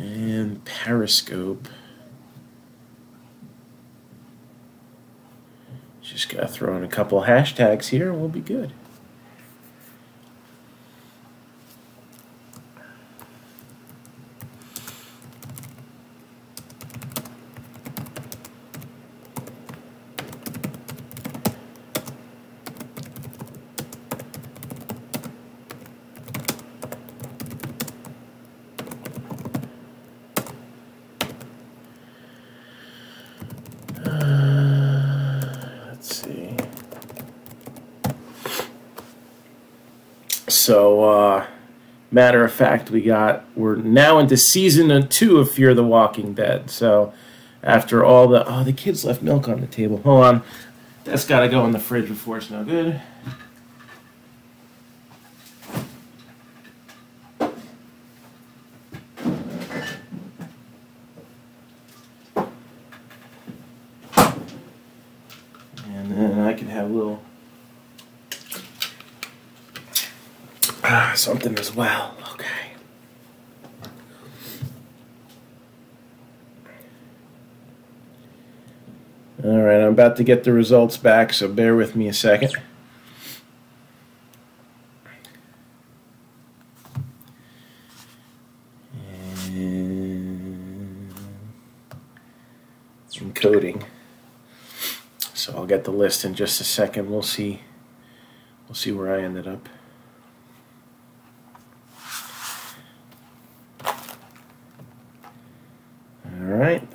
And Periscope. Just got to throw in a couple hashtags here and we'll be good. So, matter of fact, we're now into season 2 of Fear the Walking Dead. So, after all the kids left milk on the table. Hold on, that's got to go in the fridge before it's no good. And then I can have a little something as well. Okay. All right, I'm about to get the results back, so bear with me a second. And encoding. So I'll get the list in just a second. We'll see where I ended up. Alright,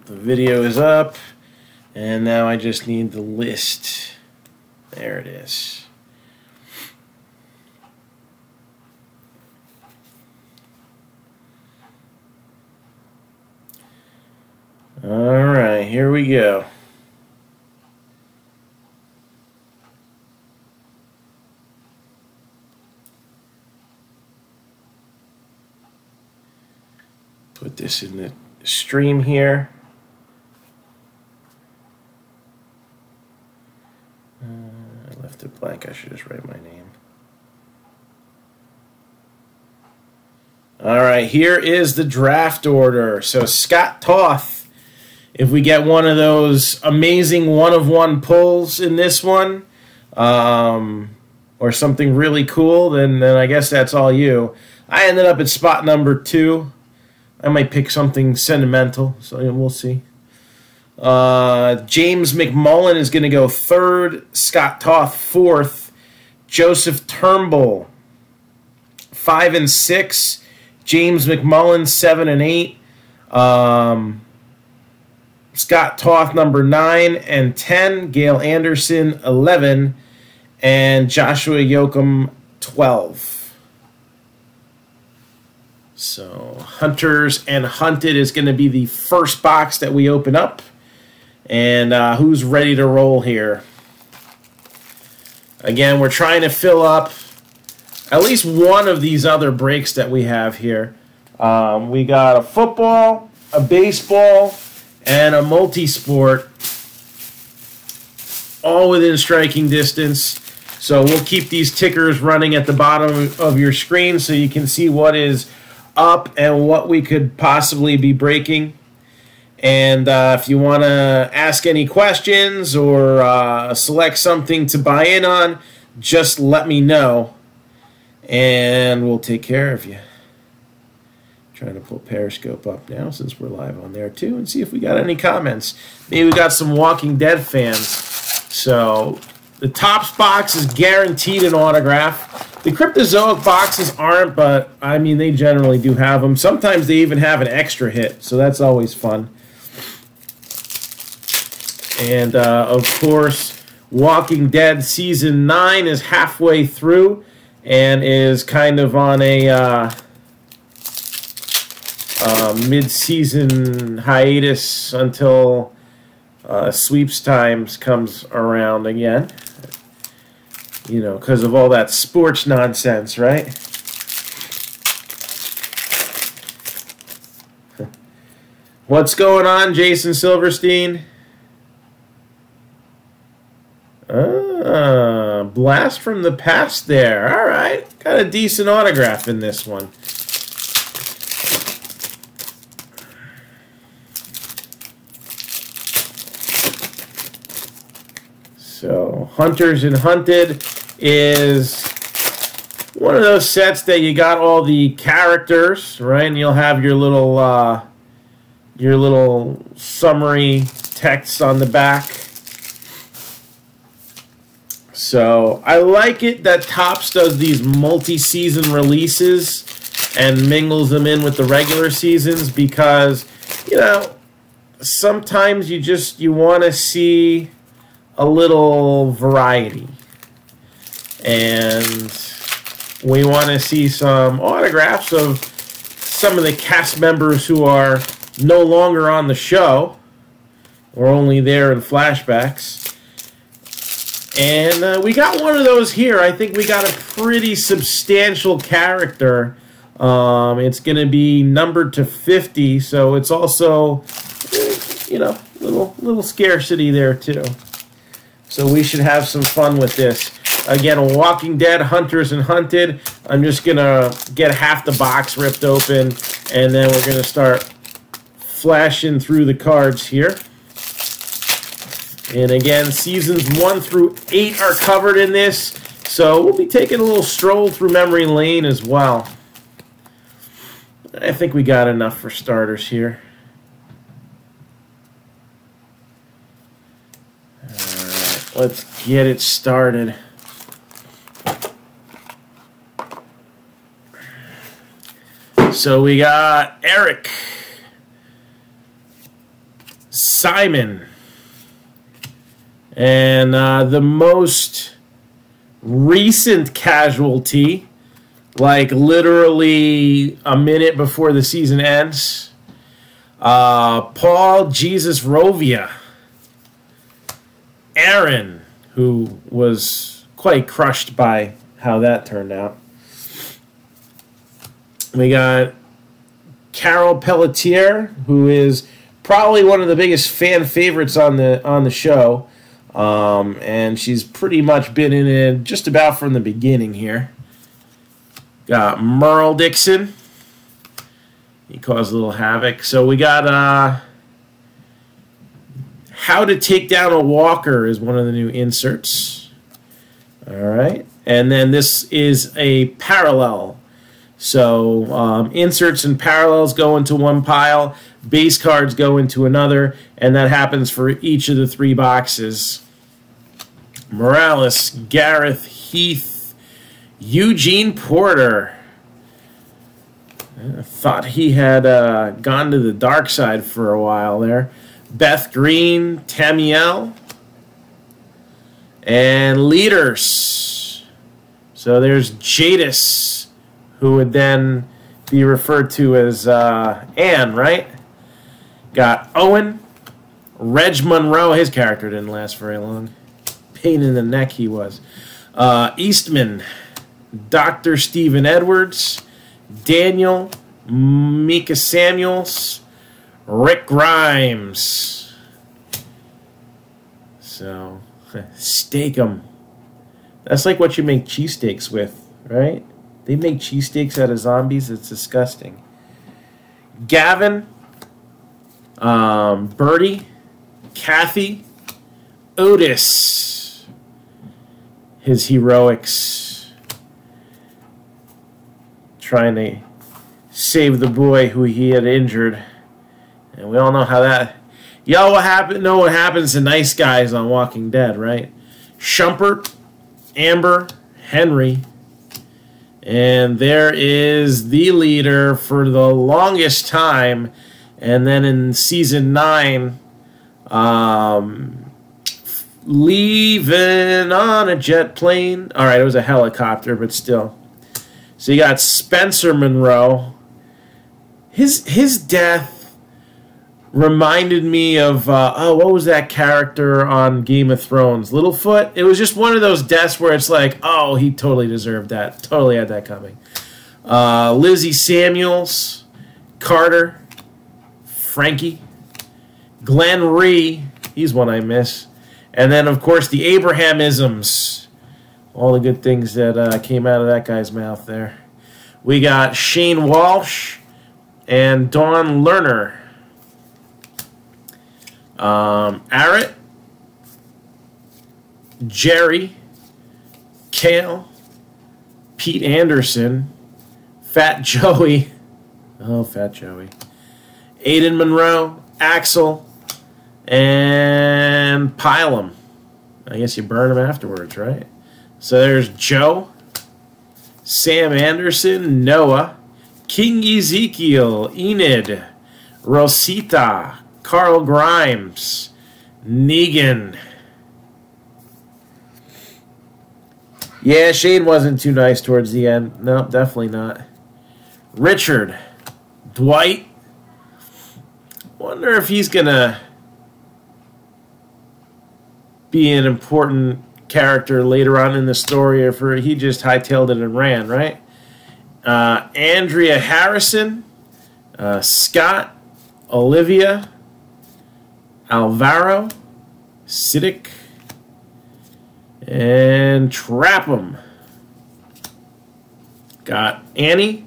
the video is up, and now I just need the list. There it is. Alright, here we go. Put this in the stream here. I left it blank. I should just write my name. All right, here is the draft order. So Scott Toth, if we get one of those amazing one-of-one pulls in this one, or something really cool, then I guess that's all you. I ended up at spot number 2. I might pick something sentimental, so we'll see. James McMullen is going to go 3rd. Scott Toth 4th. Joseph Turnbull 5 and 6. James McMullen 7 and 8. Scott Toth number 9 and 10. Gail Anderson 11. And Joshua Yoakum 12. So Hunters and Hunted is going to be the first box that we open up. And who's ready to roll here? Again, we're trying to fill up at least one of these other breaks that we have here. We got a football, a baseball, and a multi-sport, all within striking distance. So we'll keep these tickers running at the bottom of your screen so you can see what is up and what we could possibly be breaking. And if you want to ask any questions or select something to buy in on, just let me know and we'll take care of you. Trying to pull Periscope up now since we're live on there too and see if we got any comments. Maybe we got some Walking Dead fans. So the Topps box is guaranteed an autograph. The Cryptozoic boxes aren't, but I mean they generally do have them. Sometimes they even have an extra hit, so that's always fun. And of course, Walking Dead Season 9 is halfway through and is kind of on a mid-season hiatus until sweeps times comes around again. You know, because of all that sports nonsense, right? What's going on, Jason Silverstein? Blast from the past there. All right. Got a decent autograph in this one. So Hunters and Hunted is one of those sets that you got all the characters, right? And you'll have your little summary text on the back. So I like it that Topps does these multi-season releases and mingles them in with the regular seasons, because, you know, sometimes you want to see a little variety. And we want to see some autographs of some of the cast members who are no longer on the show, or only there in flashbacks. And we got one of those here. I think we got a pretty substantial character. It's going to be numbered to 50, so it's also, you know, little scarcity there too. So we should have some fun with this. Again, Walking Dead, Hunters and Hunted. I'm just going to get half the box ripped open, and then we're going to start flashing through the cards here. And again, seasons 1 through 8 are covered in this, so we'll be taking a little stroll through memory lane as well. I think we got enough for starters here. All right, let's get it started. So we got Eric, Simon, and the most recent casualty, like literally a minute before the season ends, Paul Jesus Rovia. Aaron, who was quite crushed by how that turned out. We got Carol Pelletier, who is probably one of the biggest fan favorites on the show. And she's pretty much been in it just about from the beginning here. Got Merle Dixon. He caused a little havoc. So we got How to Take Down a Walker is one of the new inserts. All right. And then this is a parallel. So inserts and parallels go into one pile. Base cards go into another. And that happens for each of the 3 boxes. Morales, Gareth, Heath, Eugene Porter. I thought he had gone to the dark side for a while there. Beth Green, Tamiel, and Leaders. So there's Jadis, who would then be referred to as Anne, right? Got Owen, Reg Monroe. His character didn't last very long. Pain in the neck he was. Eastman, Dr. Stephen Edwards, Daniel, Mika Samuels, Rick Grimes. So, steak 'em. That's like what you make cheesesteaks with, right? They make cheesesteaks out of zombies. It's disgusting. Gavin, Bertie, Kathy, Otis, his heroics, trying to save the boy who he had injured. And we all know how that... Y'all know what happens to nice guys on Walking Dead, right? Shumpert, Amber, Henry. And there is the leader for the longest time. And then in season 9, leaving on a jet plane. All right, it was a helicopter, but still. So you got Spencer Monroe. His death reminded me of, what was that character on Game of Thrones? Littlefoot? It was just one of those deaths where it's like, oh, he totally deserved that. Totally had that coming. Lizzie Samuels, Carter, Frankie, Glenn Rhee, he's one I miss. And then, of course, the Abrahamisms. All the good things that came out of that guy's mouth there. We got Shane Walsh and Dawn Lerner. Arrett, Jerry, Kale, Pete Anderson, Fat Joey, oh, Fat Joey, Aiden Monroe, Axel, and pile them. I guess you burn them afterwards, right? So there's Joe, Sam Anderson, Noah, King Ezekiel, Enid, Rosita, Carl Grimes, Negan. Yeah, Shane wasn't too nice towards the end. No, definitely not. Richard, Dwight. Wonder if he's going to be an important character later on in the story, or if he just hightailed it and ran, right? Andrea Harrison, Scott, Olivia, Alvaro, Siddiq, and Trapham. Got Annie,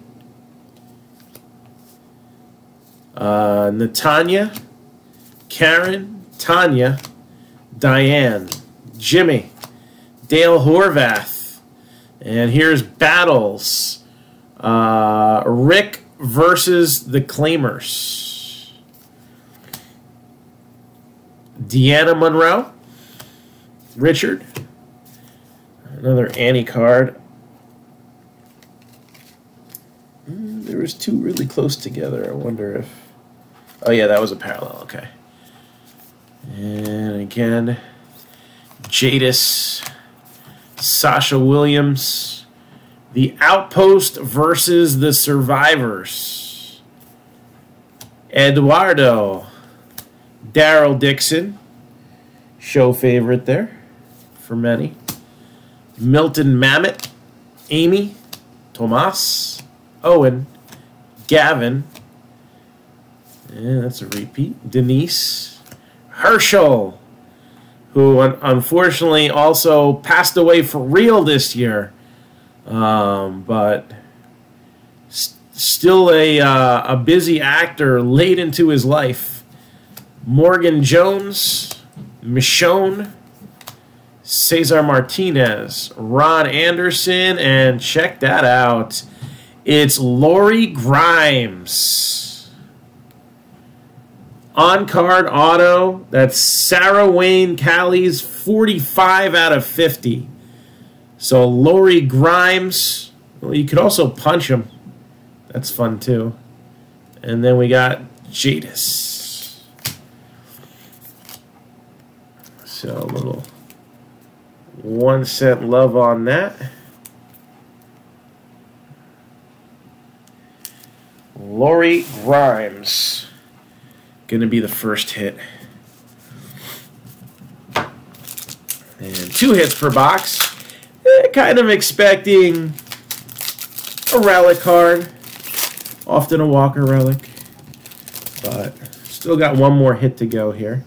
Natanya, Karen, Tanya, Diane, Jimmy, Dale Horvath, and here's Battles. Rick versus the Claimers. Deanna Monroe, Richard, another Annie card. There was two really close together. I wonder if... Oh, yeah, that was a parallel. Okay. And again, Jadis, Sasha Williams, The Outpost versus the Survivors. Eduardo, Daryl Dixon, show favorite there for many. Milton Mamet, Amy, Tomas, Owen, Gavin, and that's a repeat, Denise, Herschel, who unfortunately also passed away for real this year, but still a busy actor late into his life. Morgan Jones, Michonne, Cesar Martinez, Ron Anderson, and check that out, it's Lori Grimes. On-card auto, that's Sarah Wayne Callie's 45 out of 50. So Lori Grimes, well, you could also punch him. That's fun too. And then we got Jadis. So a little 1 cent love on that. Lori Grimes. Going to be the first hit. And 2 hits per box. Kind of expecting a relic card. Often a Walker relic. But still got 1 more hit to go here.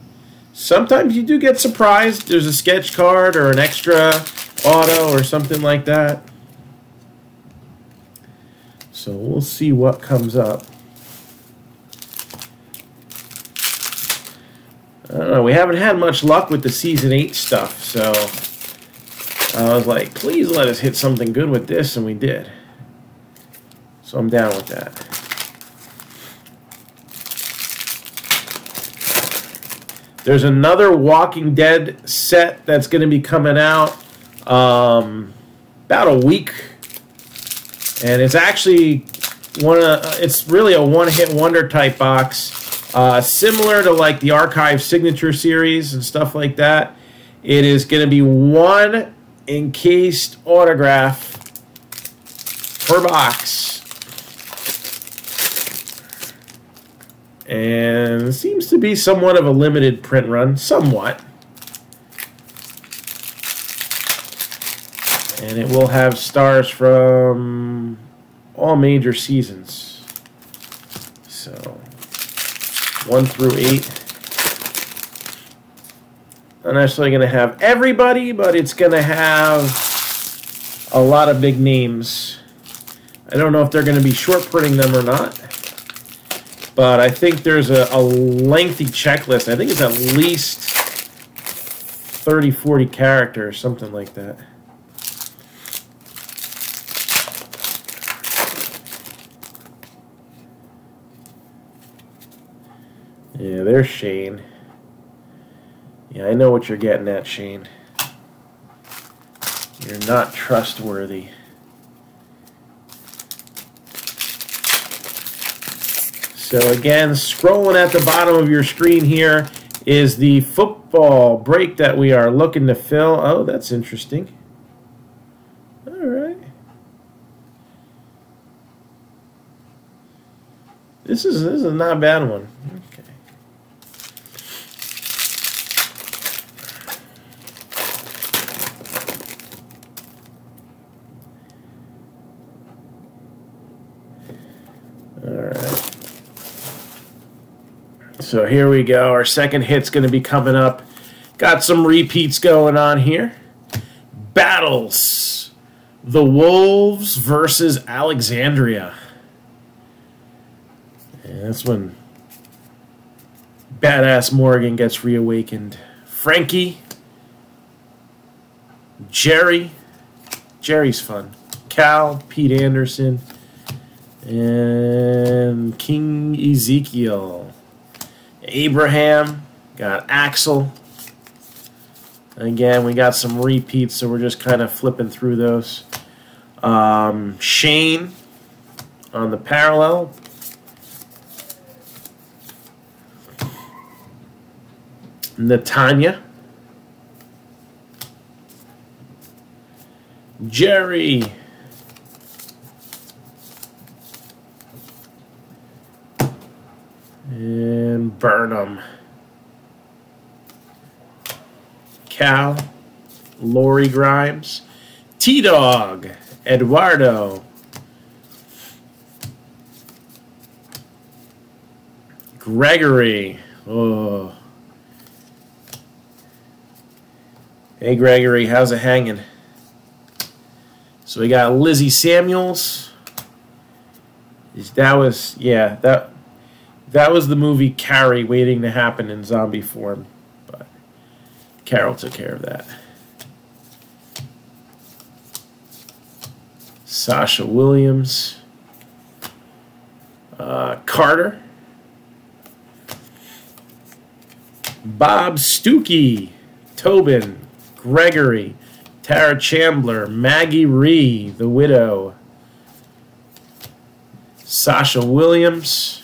Sometimes you do get surprised. There's a sketch card or an extra auto or something like that. So we'll see what comes up. I don't know. We haven't had much luck with the Season 8 stuff, so I was like, please let us hit something good with this, and we did. So I'm down with that. There's another Walking Dead set that's going to be coming out about a week, and it's actually it's really a one-hit wonder type box. Similar to like the Archive Signature Series and stuff like that. It is going to be 1 encased autograph per box. And it seems to be somewhat of a limited print run. Somewhat. And it will have stars from all major seasons. So 1 through 8. Not necessarily going to have everybody, but it's going to have a lot of big names. I don't know if they're going to be short printing them or not, but I think there's a lengthy checklist. I think it's at least 30, 40 characters, something like that. Yeah, there's Shane. Yeah, I know what you're getting at, Shane. You're not trustworthy. So again, scrolling at the bottom of your screen here is the football break that we are looking to fill. Oh, that's interesting. All right. This is not a bad one. Okay. All right. So here we go. Our second hit's going to be coming up. Got some repeats going on here. Battles. The Wolves versus Alexandria. And that's when Badass Morgan gets reawakened. Frankie. Jerry. Jerry's fun. Cal. Pete Anderson. And King Ezekiel. Abraham, got Axel. Again, we got some repeats, so we're just kind of flipping through those. Shane on the parallel. Natanya. Jerry. And Burnham. Cal. Lori Grimes. T-Dog. Eduardo. Gregory. Oh. Hey, Gregory, how's it hanging? So we got Lizzie Samuels. That was, yeah, that was the movie Carrie waiting to happen in zombie form. But Carol took care of that. Sasha Williams. Carter. Bob Stuckey. Tobin. Gregory. Tara Chandler. Maggie Ree, the widow. Sasha Williams.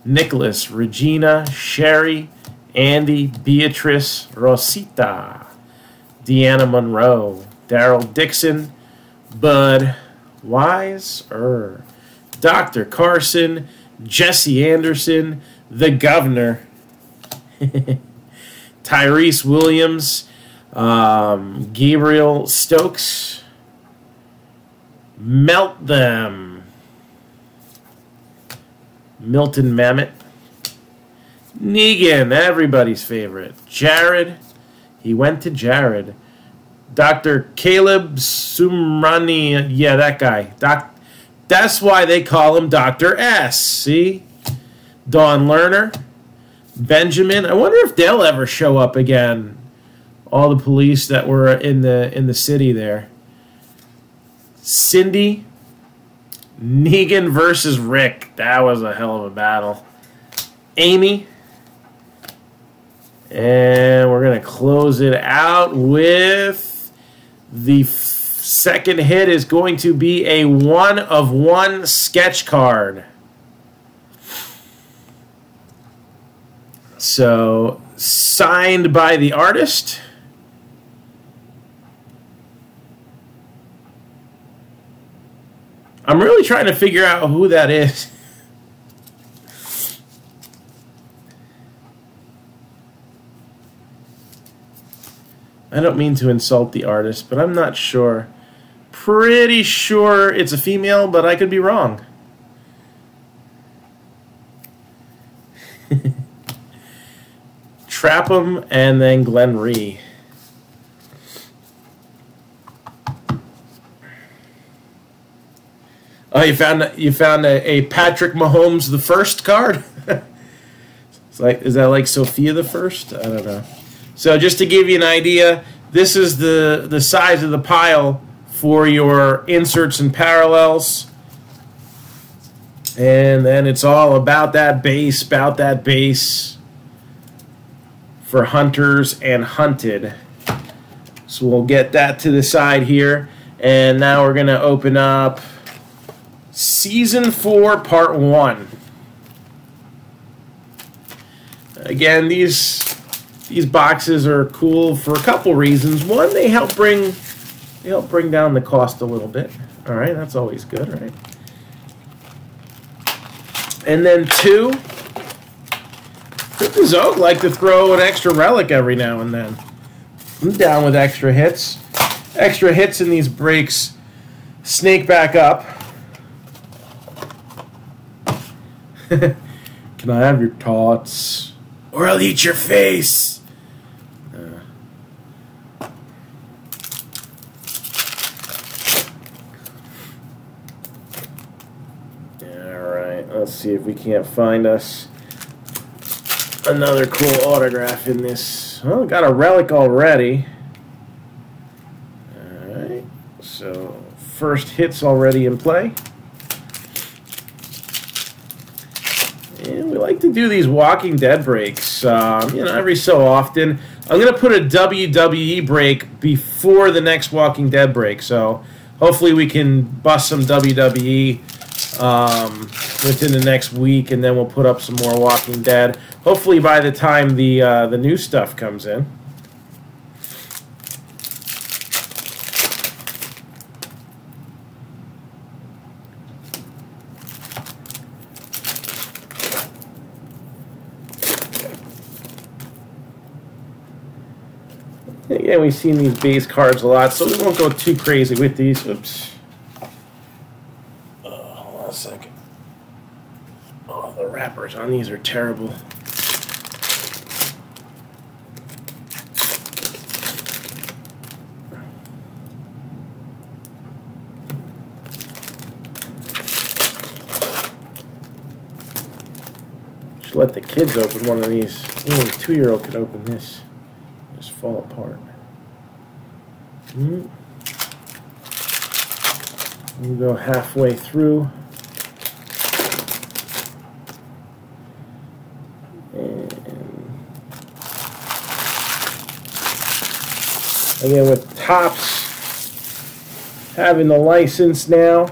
Nicholas. Regina. Sherry. Andy. Beatrice. Rosita. Deanna Monroe. Daryl Dixon. Bud Wise. Dr. Carson. Jesse Anderson. The Governor. Tyrese Williams. Gabriel Stokes. Melt Them. Milton Mamet. Negan, everybody's favorite. Jared. He went to Jared. Dr. Caleb Sumrani. Yeah, that guy. That's why they call him Dr. S. See? Dawn Lerner. Benjamin. I wonder if they'll ever show up again. All the police that were in the city there. Cindy. Negan versus Rick. That was a hell of a battle. Amy. And we're going to close it out with the second hit is going to be a 1-of-1 sketch card. So, signed by the artist. I'm really trying to figure out who that is. I don't mean to insult the artist, but I'm not sure. Pretty sure it's a female, but I could be wrong. Trapham and then Glenn Rhee. Oh, you found a Patrick Mahomes the first card? It's like, is that like Sophia the First? I don't know. So just to give you an idea, this is the size of the pile for your inserts and parallels. And then it's all about that base for hunters and hunted. So we'll get that to the side here. And now we're going to open up Season 4, Part 1. Again, these boxes are cool for a couple reasons. One, they help bring down the cost a little bit. All right, that's always good, right? And then two, Cryptozoic like to throw an extra relic every now and then. I'm down with extra hits. Extra hits in these breaks snake back up. Can I have your tots? Or I'll eat your face. Alright, let's see if we can't find us another cool autograph in this. Well, got a relic already. Alright, so first hit's already in play. And we like to do these Walking Dead breaks, you know, every so often. I'm going to put a WWE break before the next Walking Dead break, so hopefully we can bust some WWE within the next week, and then we'll put up some more Walking Dead. Hopefully by the time the new stuff comes in. Again, we've seen these base cards a lot, so we won't go too crazy with these. Oops. Hold on a second. Oh, the wrappers on these are terrible. Should let the kids open one of these. Only a 2-year-old could open this. Just fall apart. We'll go halfway through. And again, with Topps having the license now,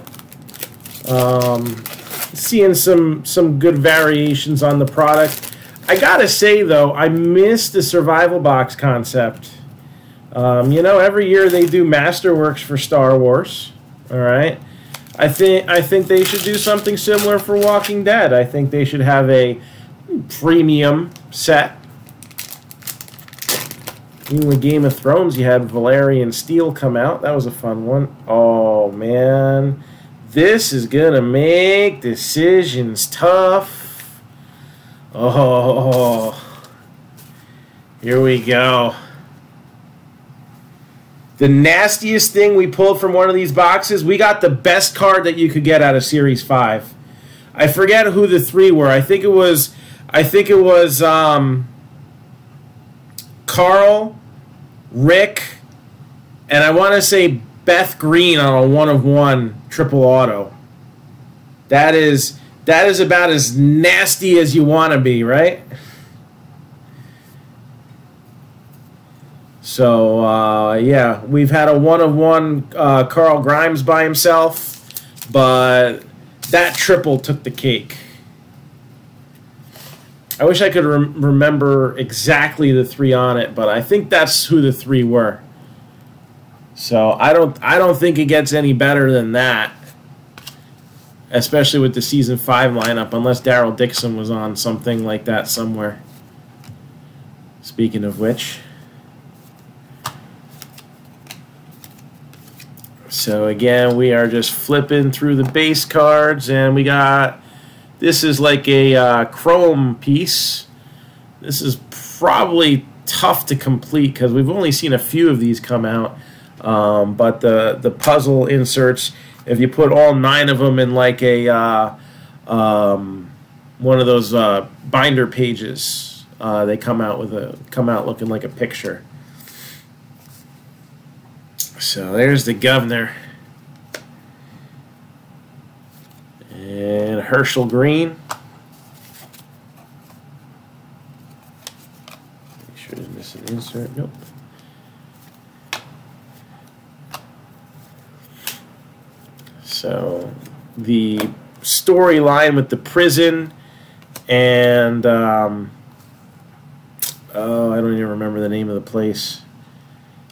seeing some good variations on the product. I gotta say though, I miss the survival box concept. You know, every year they do Masterworks for Star Wars. All right, I think they should do something similar for Walking Dead. I think they should have a premium set. Even with Game of Thrones, you had Valerian Steel come out. That was a fun one. Oh man, this is gonna make decisions tough. Oh, here we go. The nastiest thing we pulled from one of these boxes, we got the best card that you could get out of Series 5. I forget who the three were. I think it was Carl, Rick, and I want to say Beth Green on a 1-of-1 triple auto. That is about as nasty as you want to be, right? So, yeah, we've had a 1-of-1 Carl Grimes by himself, but that triple took the cake. I wish I could remember exactly the three on it, but I think that's who the three were. So I don't think it gets any better than that, especially with the Season 5 lineup, unless Daryl Dixon was on something like that somewhere. Speaking of which. So again, we are just flipping through the base cards, and we got, this is like a chrome piece. This is probably tough to complete because we've only seen a few of these come out. But the puzzle inserts, if you put all 9 of them in like a one of those binder pages, they come out looking like a picture. So there's the governor. And Herschel Green. Make sure there's missing an insert. Nope. So the storyline with the prison and oh, I don't even remember the name of the place.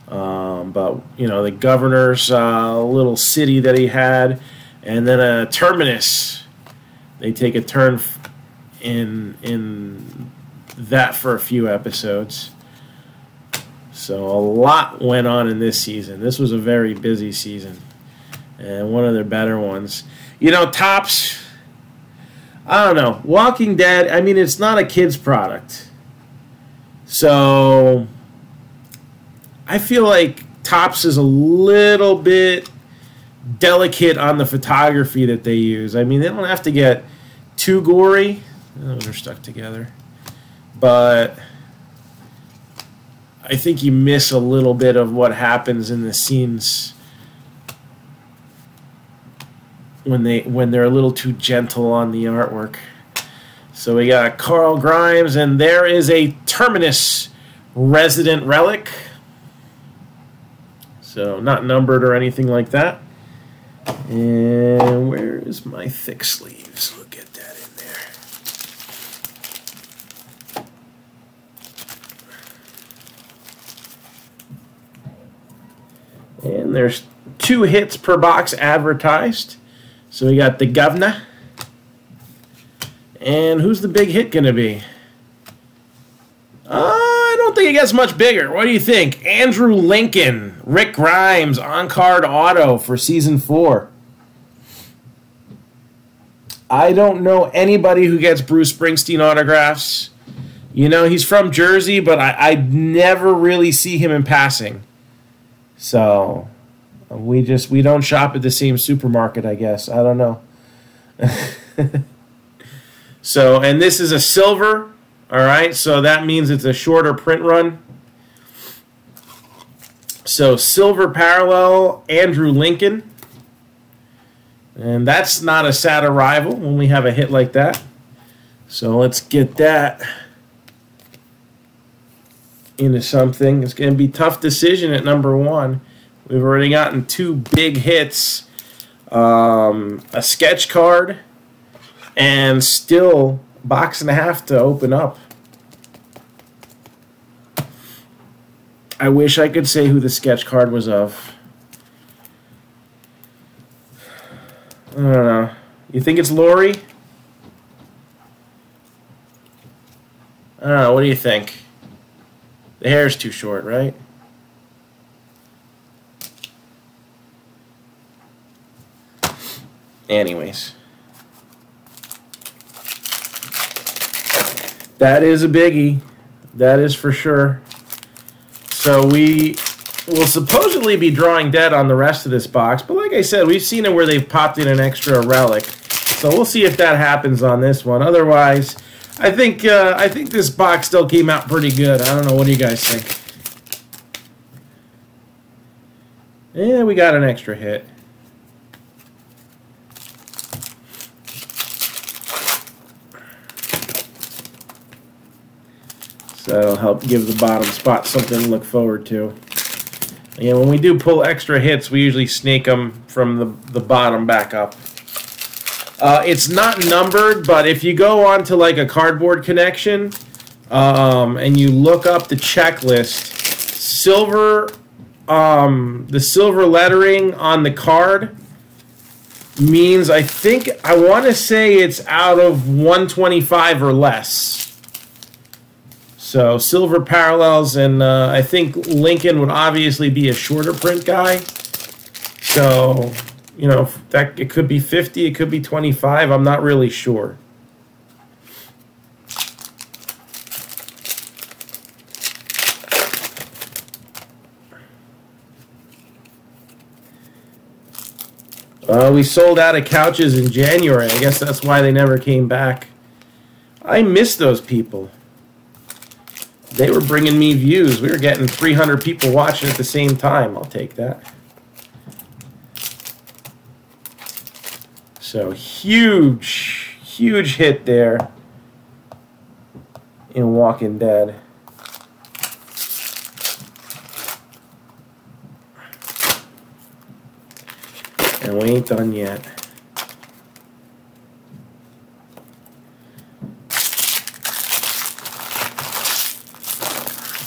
But you know, the governor's little city that he had, and then a terminus. They take a turn in that for a few episodes. So a lot went on in this season. This was a very busy season, and one of their better ones. You know, Topps, I don't know. Walking Dead, I mean, it's not a kid's product. So I feel like Topps is a little bit delicate on the photography that they use. I mean, they don't have to get too gory. Oh, they're stuck together. But I think you miss a little bit of what happens in the scenes when they're a little too gentle on the artwork. So we got Carl Grimes, and there is a Terminus resident relic. So not numbered or anything like that. And where is my thick sleeves? We'll get that in there. And there's 2 hits per box advertised. So we got the governor. And who's the big hit going to be? I don't think it gets much bigger. What do you think? Andrew Lincoln, Rick Grimes, on-card auto for Season 4. I don't know anybody who gets Bruce Springsteen autographs. You know, he's from Jersey, but I never really see him in passing. So we don't shop at the same supermarket, I guess. I don't know. So, and this is a silver. All right, so that means it's a shorter print run. So silver parallel, Andrew Lincoln. And that's not a sad arrival when we have a hit like that. So let's get that into something. It's going to be a tough decision at number 1. We've already gotten 2 big hits. A sketch card, and still box and a half to open up. I wish I could say who the sketch card was of. I don't know. You think it's Lori? I don't know. What do you think? The hair's too short, right? Anyways. That is a biggie. That is for sure. So we will supposedly be drawing dead on the rest of this box. But like I said, we've seen it where they've popped in an extra relic. So we'll see if that happens on this one. Otherwise, I think this box still came out pretty good. I don't know. What do you guys think? Yeah, we got an extra hit. So that'll help give the bottom spot something to look forward to. And when we do pull extra hits, we usually snake them from the bottom back up. It's not numbered, but if you go on to like a cardboard connection and you look up the checklist, the silver lettering on the card means, I want to say it's out of 125 or less. So silver parallels, and I think Lincoln would obviously be a shorter print guy. So, you know, that it could be 50, it could be 25. I'm not really sure. We sold out of couches in January. I guess that's why they never came back. I miss those people. They were bringing me views. We were getting 300 people watching at the same time. I'll take that. So huge, huge hit there in Walking Dead. And we ain't done yet.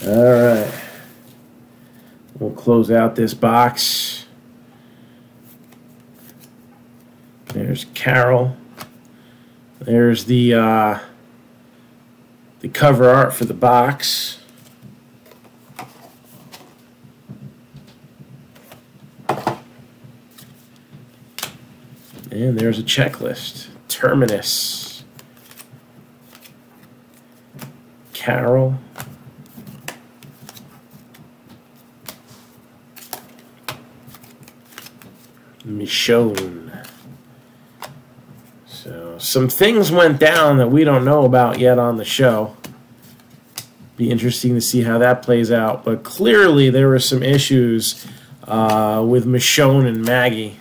All right. We'll close out this box. There's Carol. There's the cover art for the box. And there's a checklist. Terminus. Carol. Michonne. So some things went down that we don't know about yet on the show. Be interesting to see how that plays out. But clearly there were some issues with Michonne and Maggie.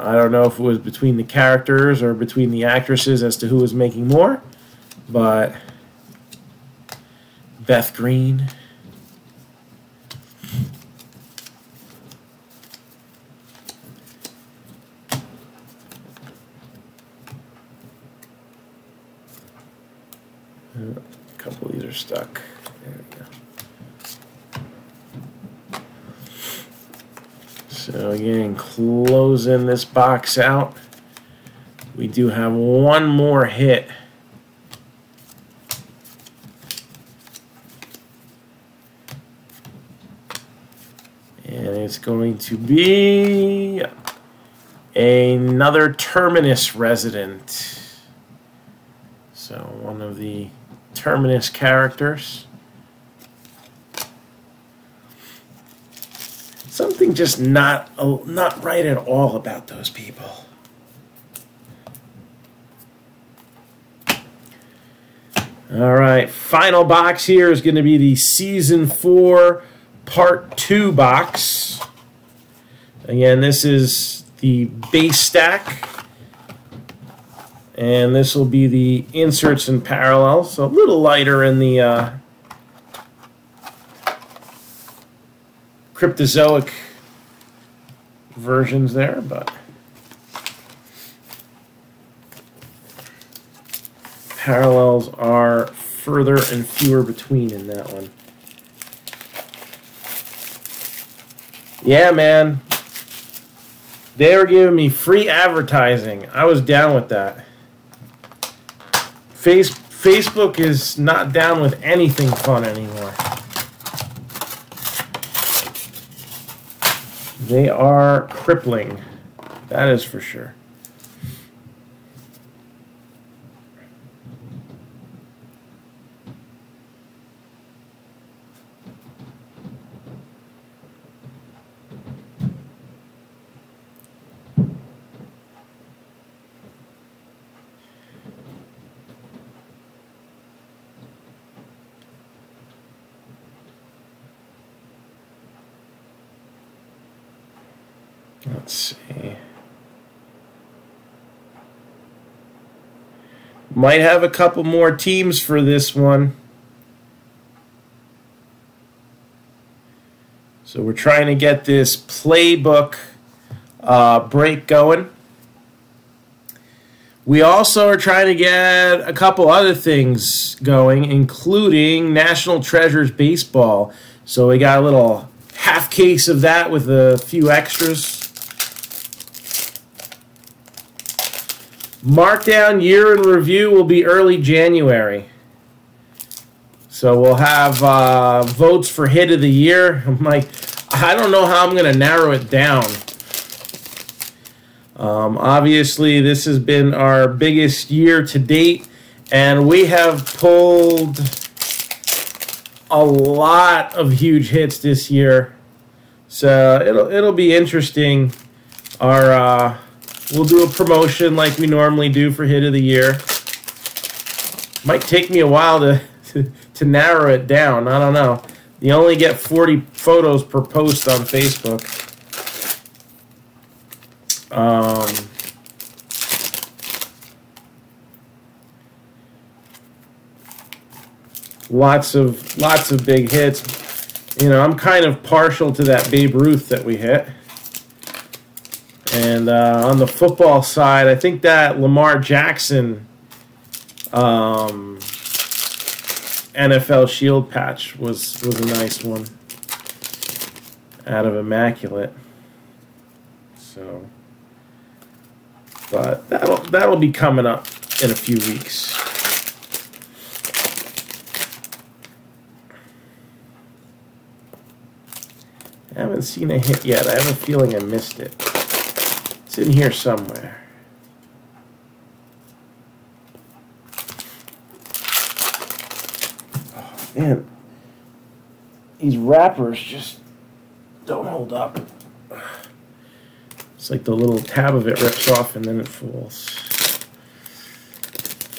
I don't know if it was between the characters or between the actresses as to who was making more, but Beth Green. A couple of these are stuck. There we go. So again, closing this box out. We do have one more hit. And it's going to be another Terminus resident. So one of the Terminus characters. Something just not right at all about those people. All right, final box here is going to be the Season 4 Part 2 box. Again, this is the base stack. And this will be the inserts and parallels. So a little lighter in the Cryptozoic versions there, but parallels are further and fewer between in that one. Yeah, man. They were giving me free advertising. I was down with that. Facebook is not down with anything fun anymore. They are crippling. That is for sure. Let's see. Might have a couple more teams for this one. So we're trying to get this playbook break going. We also are trying to get a couple other things going, including National Treasures Baseball. So we got a little half case of that with a few extras. Mark-Down year in review will be early January. So we'll have votes for hit of the year. I'm like, I don't know how I'm going to narrow it down. Obviously, this has been our biggest year to date, and we have pulled a lot of huge hits this year. So it'll be interesting. We'll do a promotion like we normally do for hit of the year. Might take me a while to narrow it down. I don't know. You only get 40 photos per post on Facebook. Lots of big hits. You know, I'm kind of partial to that Babe Ruth that we hit. And on the football side, I think that Lamar Jackson NFL Shield patch was a nice one out of Immaculate. So, but that'll be coming up in a few weeks. I haven't seen a hit yet. I have a feeling I missed it. It's in here somewhere. Oh, man. These wrappers just don't hold up. It's like the little tab of it rips off and then it falls.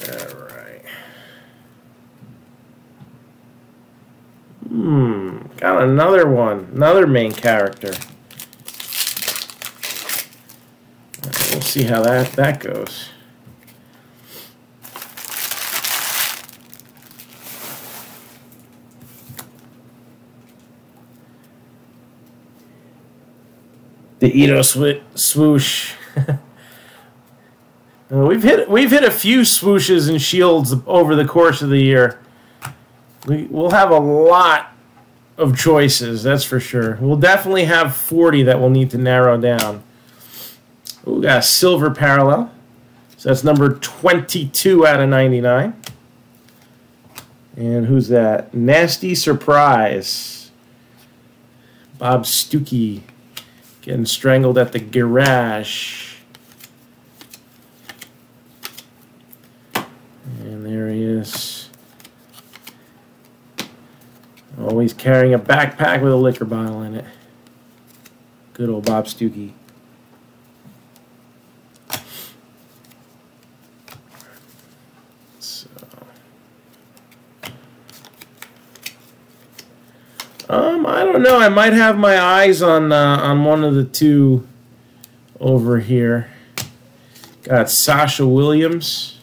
All right. Got another one. Another main character. We'll see how that goes. The Ito swoosh. We've hit a few swooshes and shields over the course of the year. We'll have a lot of choices, that's for sure. We'll definitely have 40 that we'll need to narrow down. Ooh, we got a silver parallel. So that's number 22 out of 99. And who's that? Nasty Surprise. Bob Stuckey getting strangled at the garage. And there he is. Always carrying a backpack with a liquor bottle in it. Good old Bob Stuckey. So, I don't know. I might have my eyes on one of the two over here. Got Sasha Williams,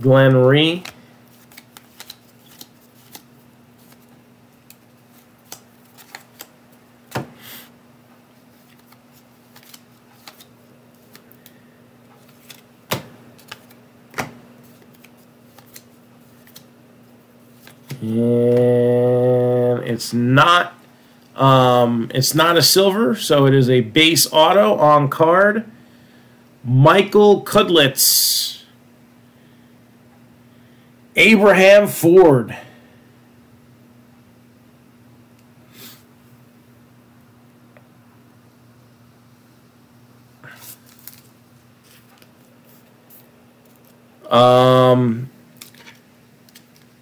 Glenn Rhee. And it's not a silver, so it is a base auto on card. Michael Kudlitz. Abraham Ford.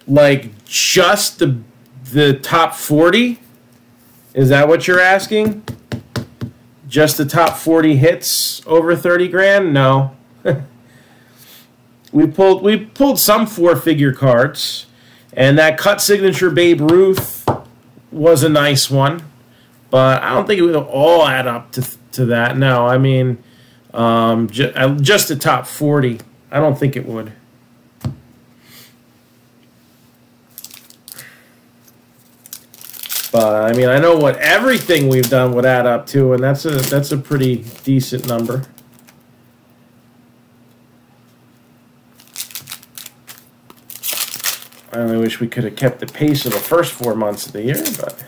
Like just the top 40? Is that what you're asking? Just the top 40 hits over 30 grand? No. we pulled some four-figure cards, and that cut signature Babe Ruth was a nice one, but I don't think it would all add up to that. No, I mean just the top 40. I don't think it would. But I mean, I know what everything we've done would add up to, and that's a pretty decent number. I only wish we could have kept the pace of the first 4 months of the year, but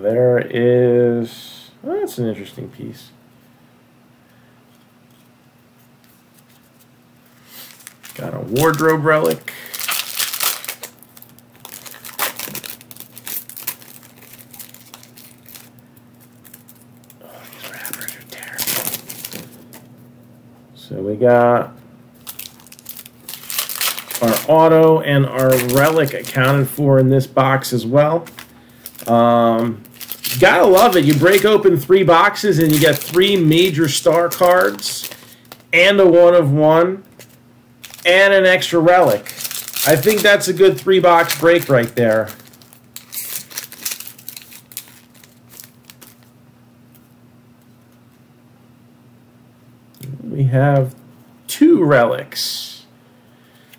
there is. Oh, that's an interesting piece. Got a wardrobe relic. So we got our auto and our relic accounted for in this box as well. Gotta love it. You break open 3 boxes and you get 3 major star cards and a 1 of 1 and an extra relic. I think that's a good 3-box break right there. We have 2 relics.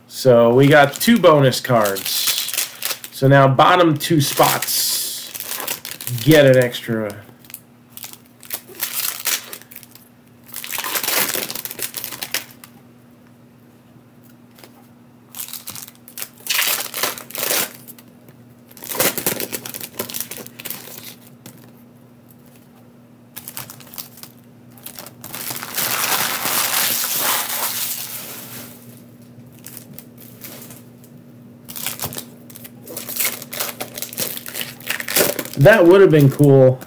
So we got 2 bonus cards. So now bottom 2 spots get an extra. That would have been cool.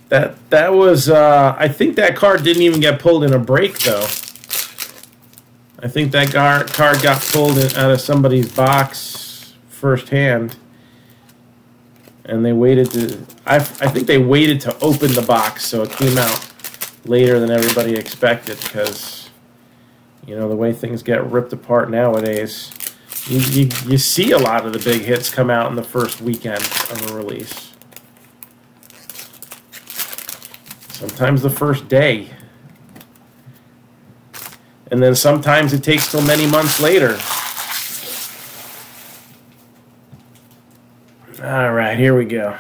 That was I think that card didn't even get pulled in a break though. I think that card got pulled out of somebody's box firsthand, and they waited to. I think they waited to open the box, so it came out later than everybody expected. Because you know the way things get ripped apart nowadays. You see a lot of the big hits come out in the first weekend of a release. Sometimes the first day. And then sometimes it takes till many months later. All right, here we go.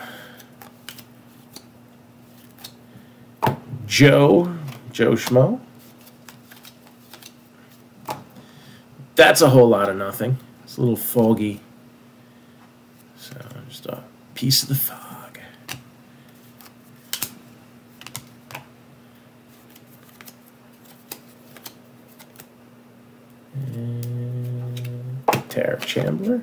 Joe Schmo. That's a whole lot of nothing. It's a little foggy. So just a piece of the fog. And Tara Chandler.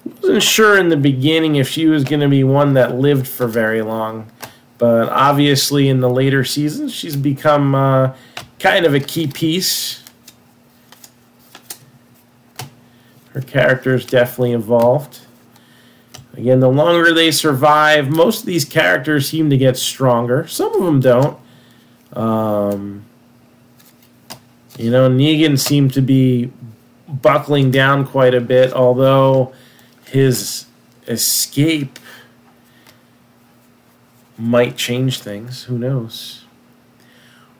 Wasn't sure in the beginning if she was going to be one that lived for very long, but obviously in the later seasons she's become kind of a key piece. Her character's definitely evolved. Again, the longer they survive, most of these characters seem to get stronger. Some of them don't. You know, Negan seemed to be buckling down quite a bit, although his escape might change things. Who knows?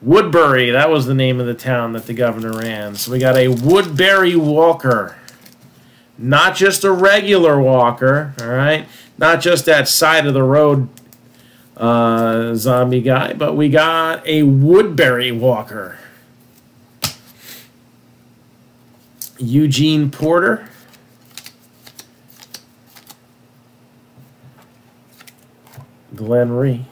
Woodbury, that was the name of the town that the governor ran. So we got a Woodbury Walker. Not just a regular walker, all right? Not just that side of the road zombie guy, but we got a Woodbury Walker. Eugene Porter. Glenn Rhee.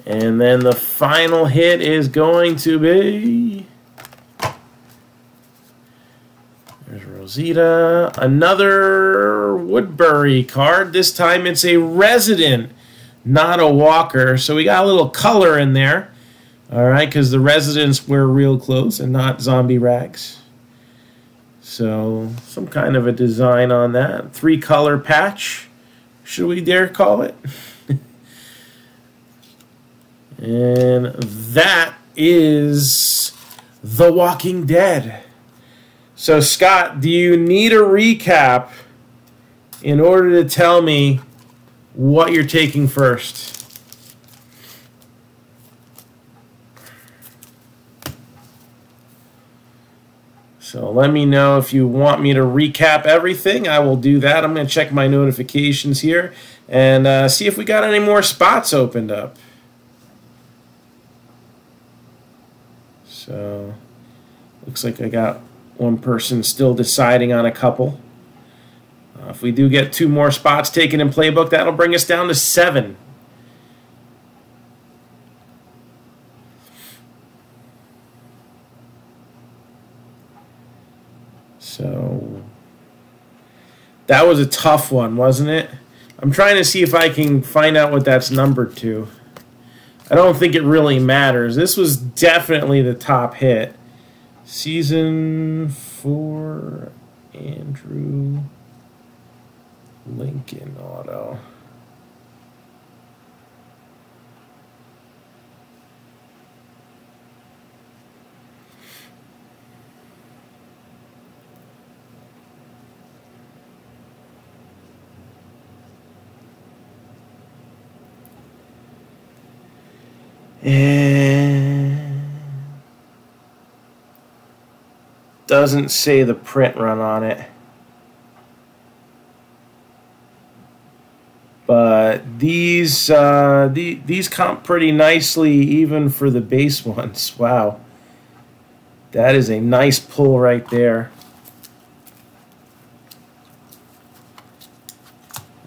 And then the final hit is going to be... There's Rosita. Another Woodbury card. This time it's a resident, not a walker. So we got a little color in there. All right, because the residents wear real clothes and not zombie rags. So some kind of a design on that. 3-color patch, should we dare call it? And that is The Walking Dead. So, Scott, do you need a recap in order to tell me what you're taking first? So let me know if you want me to recap everything. I will do that. I'm going to check my notifications here and see if we got any more spots opened up. So, looks like I got one person still deciding on a couple. If we do get 2 more spots taken in Playbook, that'll bring us down to 7. So, that was a tough one, wasn't it? I'm trying to see if I can find out what that's numbered to. I don't think it really matters. This was definitely the top hit. Season for Andrew Lincoln auto. And doesn't say the print run on it. But these comp pretty nicely even for the base ones. Wow. That is a nice pull right there.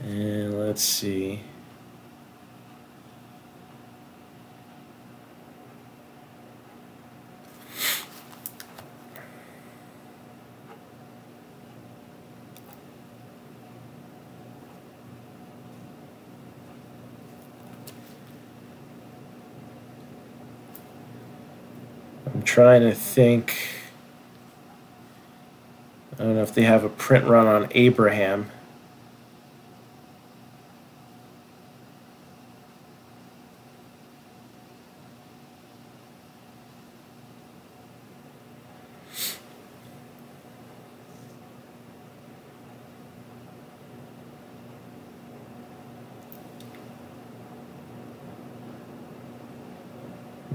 And let's see. I'm trying to think. I don't know if they have a print run on Abraham.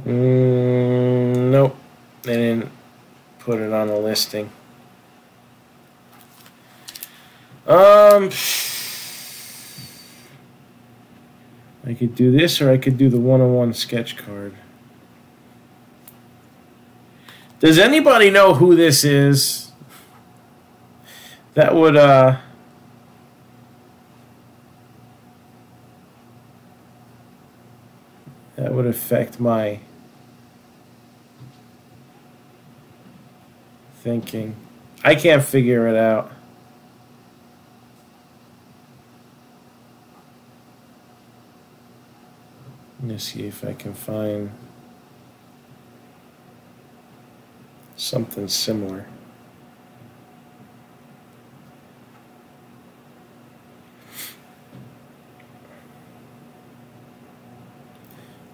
Nope, they didn't put it on the listing. I could do this, or I could do the 101 sketch card. Does anybody know who this is? That would affect my thinking. I can't figure it out. Let me see if I can find something similar.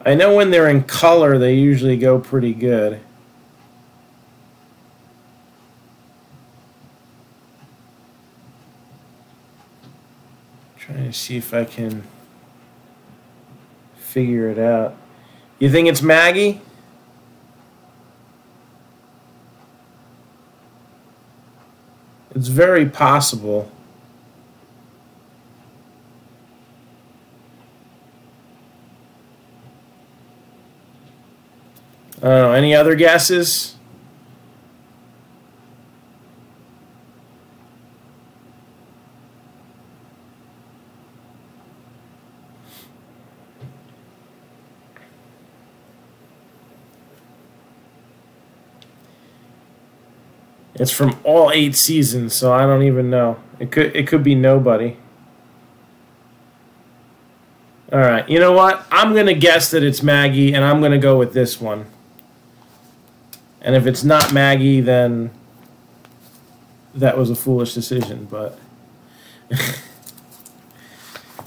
I know when they're in color, they usually go pretty good. Trying to see if I can figure it out. You think it's Maggie? It's very possible. I don't know. Any other guesses? It's from all 8 seasons, so I don't even know. It could be nobody. All right. You know what? I'm going to guess that it's Maggie, and I'm going to go with this one. And if it's not Maggie, then that was a foolish decision. But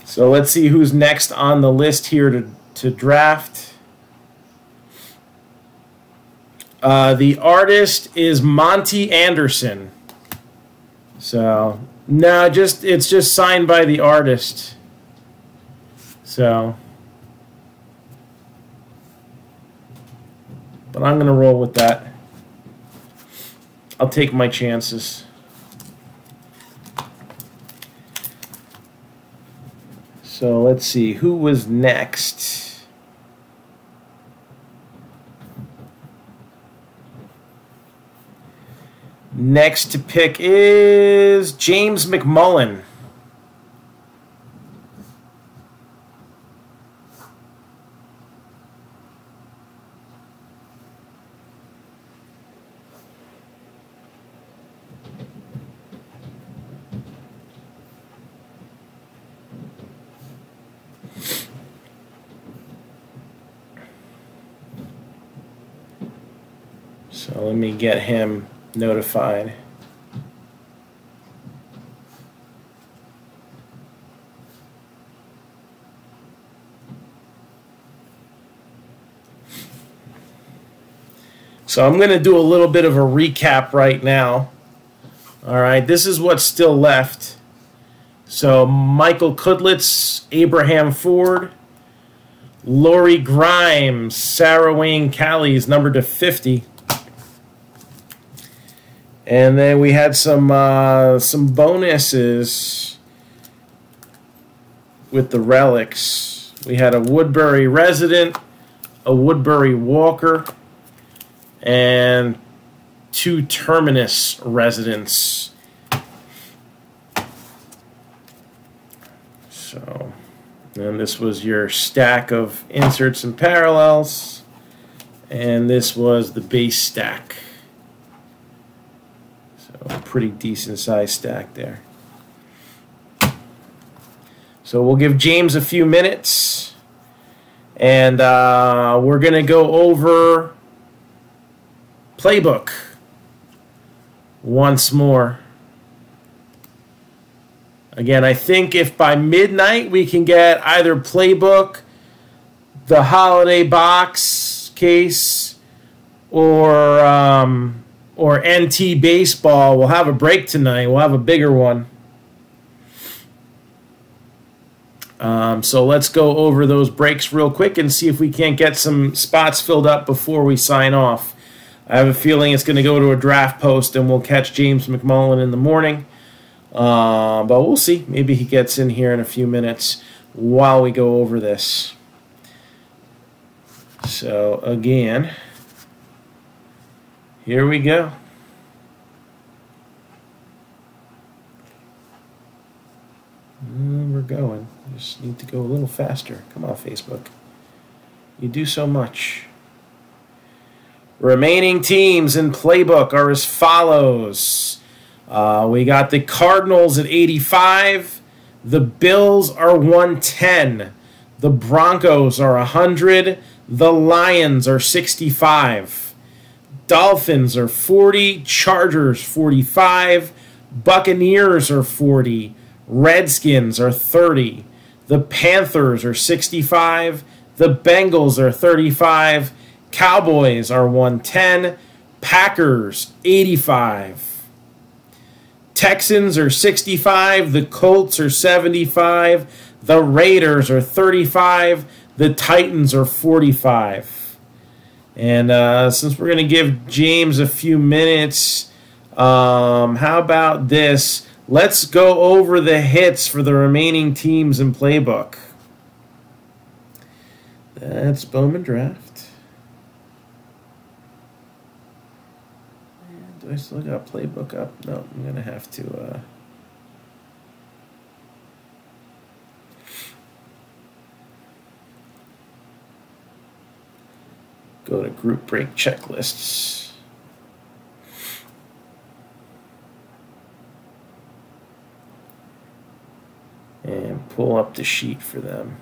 so let's see who's next on the list here to draft. The artist is Monty Anderson. So no, it's just signed by the artist. So, but I'm gonna roll with that. I'll take my chances. So let's see who was next. Next to pick is James McMullen. So let me get him notified. So I'm going to do a little bit of a recap right now. All right, this is what's still left. So Michael Kudlitz, Abraham Ford, Lori Grimes, Sarah Wayne Callies, numbered to 50. And then we had some bonuses with the relics. We had a Woodbury resident, a Woodbury Walker, and 2 Terminus residents. So, and this was your stack of inserts and parallels, and this was the base stack. So, a pretty decent size stack there. So we'll give James a few minutes, and we're going to go over Playbook once more. Again, I think if by midnight we can get either Playbook, the holiday box case, or NT baseball, we'll have a break tonight. We'll have a bigger one. So let's go over those breaks real quick and see if we can't get some spots filled up before we sign off. I have a feeling it's going to go to a draft post and we'll catch James McMullen in the morning. But we'll see. Maybe he gets in here in a few minutes while we go over this. So again, here we go. We're going. Just need to go a little faster. Come on, Facebook. You do so much. Remaining teams in Playbook are as follows. We got the Cardinals at 85. The Bills are 110. The Broncos are 100. The Lions are 65. Dolphins are 40. Chargers 45. Buccaneers are 40. Redskins are 30. The Panthers are 65. The Bengals are 35. Cowboys are 110. Packers 85. Texans are 65. The Colts are 75. The Raiders are 35. The Titans are 45. And since we're going to give James a few minutes, how about this? Let's go over the hits for the remaining teams in Playbook. That's Bowman Draft. Do I still got Playbook up? No, I'm going to have to... go to group break checklists. And pull up the sheet for them.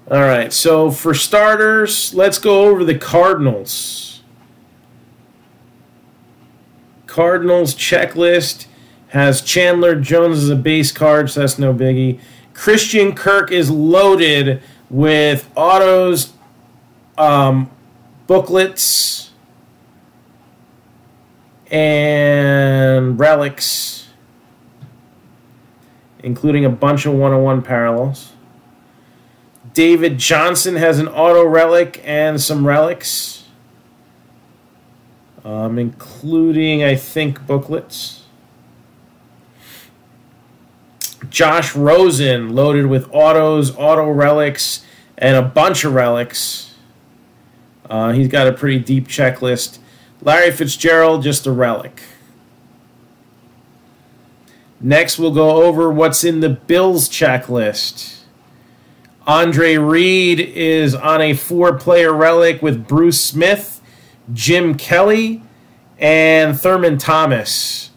All right, so for starters, let's go over the Cardinals. Cardinals checklist has Chandler Jones as a base card, so that's no biggie. Christian Kirk is loaded with autos, booklets, and relics, including a bunch of 101 parallels. David Johnson has an auto relic and some relics, including, I think, booklets. Josh Rosen loaded with autos, auto relics, and a bunch of relics. He's got a pretty deep checklist. Larry Fitzgerald, just a relic. Next, we'll go over what's in the Bills checklist. Andre Reed is on a 4-player relic with Bruce Smith, Jim Kelly, and Thurman Thomas.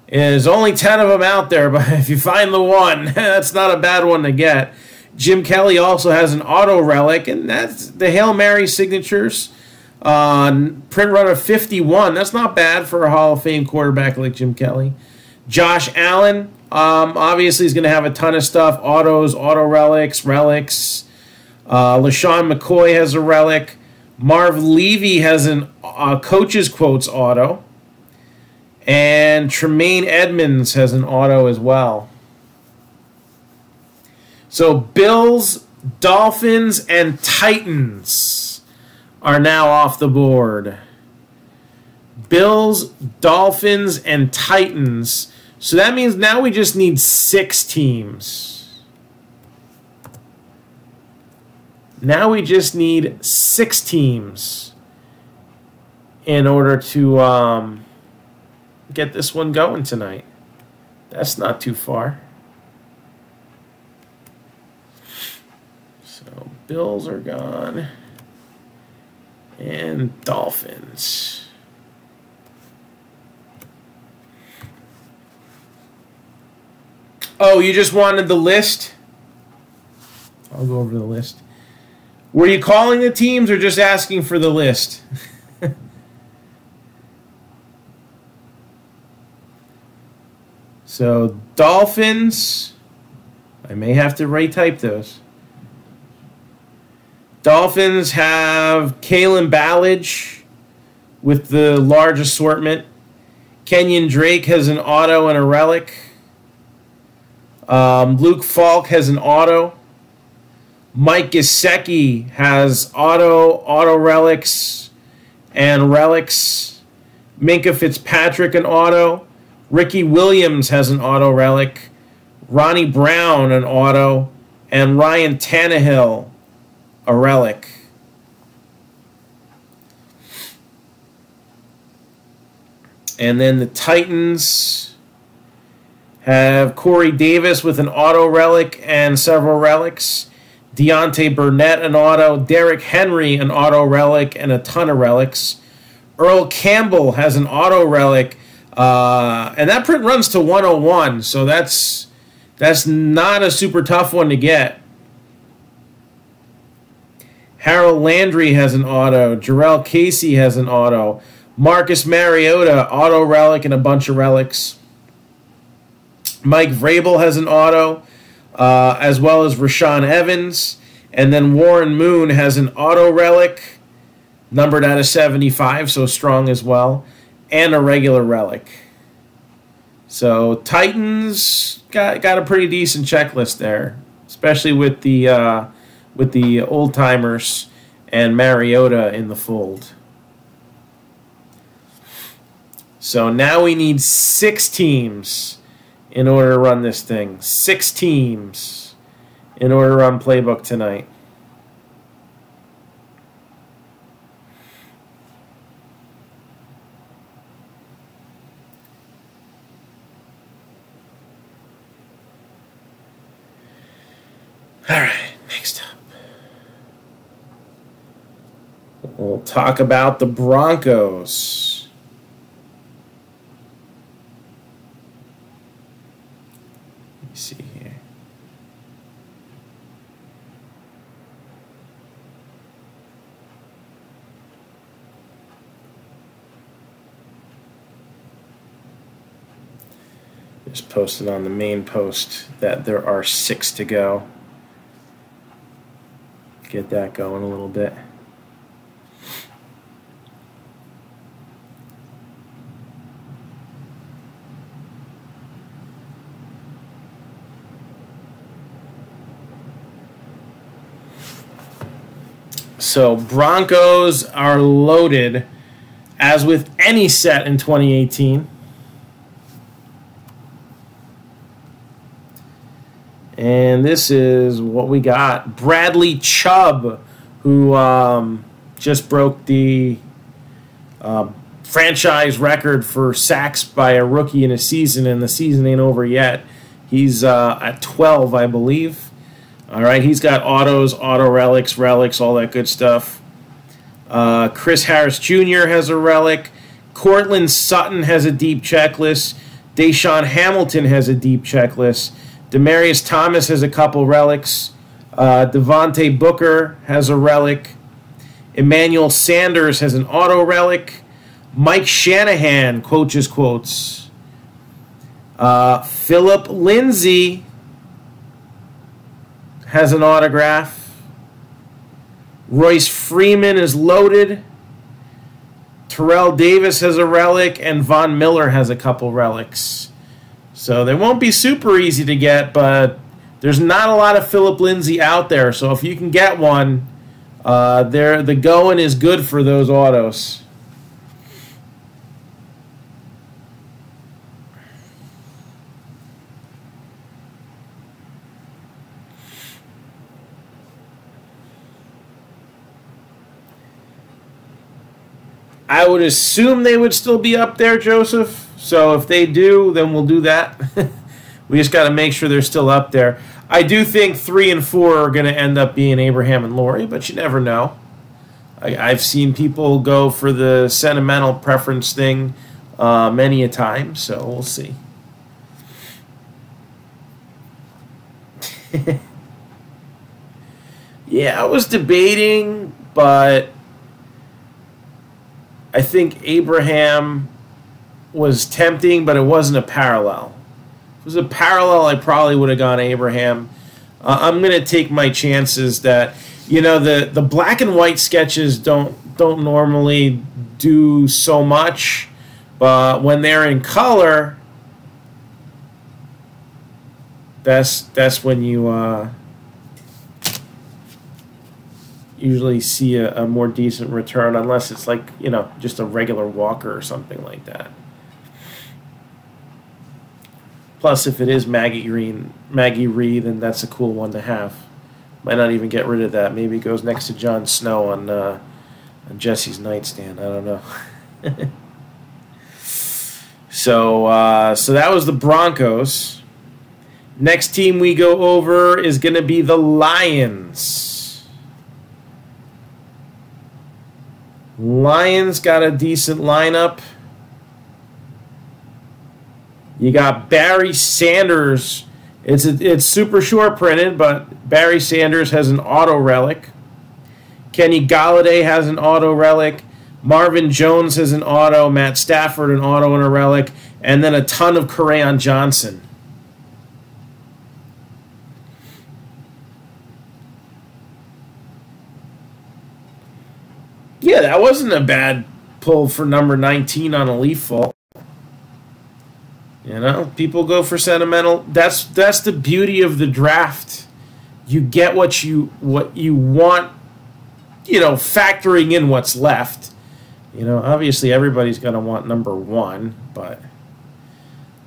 There's only 10 of them out there, but if you find the one, that's not a bad one to get. Jim Kelly also has an auto relic, and that's the Hail Mary signatures. Print run of 51. That's not bad for a Hall of Fame quarterback like Jim Kelly. Josh Allen, Obviously, he's going to have a ton of stuff. Autos, auto relics, relics. LaShawn McCoy has a relic. Marv Levy has an coach's quotes auto. And Tremaine Edmonds has an auto as well. So Bills, Dolphins, and Titans are now off the board. Bills, Dolphins, and Titans. So that means now we just need 6 teams. Now we just need 6 teams in order to get this one going tonight. That's not too far. So Bills are gone. And Dolphins. Oh, you just wanted the list? I'll go over the list. Were you calling the teams or just asking for the list? So, Dolphins. I may have to retype those. Dolphins have Kalen Ballage with the large assortment. Kenyon Drake has an auto and a relic. Luke Falk has an auto. Mike Gesicki has auto relics, and relics. Minka Fitzpatrick an auto. Ricky Williams has an auto relic. Ronnie Brown an auto. And Ryan Tannehill a relic. And then the Titans have Corey Davis with an auto relic and several relics. Deontay Burnett an auto. Derrick Henry an auto relic and a ton of relics. Earl Campbell has an auto relic. And that print runs to 101, so that's not a super tough one to get. Harold Landry has an auto. Jarrell Casey has an auto. Marcus Mariota, auto relic and a bunch of relics. Mike Vrabel has an auto, as well as Rashaan Evans. And then Warren Moon has an auto relic, numbered out of 75, so strong as well, and a regular relic. So Titans got a pretty decent checklist there, especially with the old timers and Mariota in the fold. So now we need 6 teams in order to run this thing. 6 teams in order to run Playbook tonight. All right, next up. We'll talk about the Broncos. Let me see here. Just posted on the main post that there are 6 to go. Get that going a little bit. So Broncos are loaded, as with any set in 2018. And this is what we got. Bradley Chubb, who just broke the franchise record for sacks by a rookie in a season, and the season ain't over yet. He's at 12, I believe. All right, he's got autos, auto relics, all that good stuff. Chris Harris Jr. has a relic. Cortland Sutton has a deep checklist. Deshaun Hamilton has a deep checklist. Demaryius Thomas has a couple relics. Devontae Booker has a relic. Emmanuel Sanders has an auto relic. Mike Shanahan, coach's quotes. Philip Lindsay has an autograph. Royce Freeman is loaded. Terrell Davis has a relic, and Von Miller has a couple relics. So they won't be super easy to get, but there's not a lot of Philip Lindsay out there. So if you can get one, the going is good for those autos. I would assume they would still be up there, Joseph. So if they do, then we'll do that. We just got to make sure they're still up there. I do think 3 and 4 are going to end up being Abraham and Laurie, but you never know. I've seen people go for the sentimental preference thing many a time, so we'll see. Yeah, I was debating, but I think Abraham was tempting, but it wasn't a parallel. If it was a parallel, I probably would have gone Abraham. I'm going to take my chances that, you know, the black and white sketches don't normally do so much, but when they're in color, that's when you usually see a more decent return, unless it's like, you know, just a regular Walker or something like that. Plus, if it is Maggie Reed, then that's a cool one to have. Might not even get rid of that. Maybe it goes next to Jon Snow on Jesse's nightstand. I don't know. So that was the Broncos. Next team we go over is going to be the Lions. Lions got a decent lineup. You got Barry Sanders. It's super short printed, but Barry Sanders has an auto relic. Kenny Golladay has an auto relic. Marvin Jones has an auto. Matt Stafford an auto and a relic. And then a ton of Kerryon Johnson. Yeah, that wasn't a bad pull for number 19 on a leaf vault. You know, people go for sentimental. That's the beauty of the draft. You get what you want, you know, factoring in what's left. You know, obviously everybody's going to want number 1, but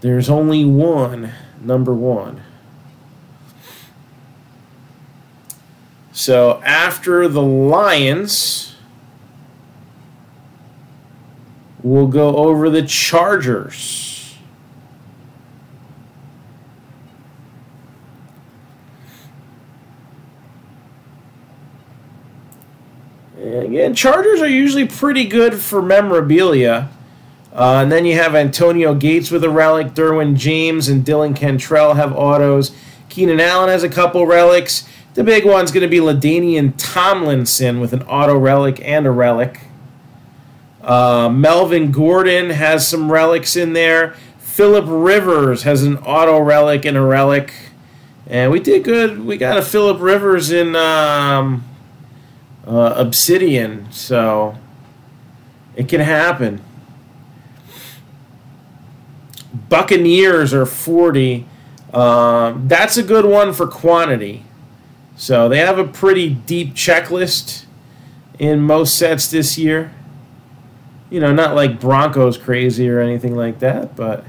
there's only one number 1. So after the Lions, we'll go over the Chargers. And again, Chargers are usually pretty good for memorabilia. And then you have Antonio Gates with a relic. Derwin James and Dylan Cantrell have autos. Keenan Allen has a couple relics. The big one's going to be LaDainian Tomlinson with an auto relic and a relic. Melvin Gordon has some relics in there. Phillip Rivers has an auto relic and a relic. And we did good. We got a Phillip Rivers in Obsidian, so it can happen. Buccaneers are 40. That's a good one for quantity. So they have a pretty deep checklist in most sets this year. You know, not like Broncos crazy or anything like that, but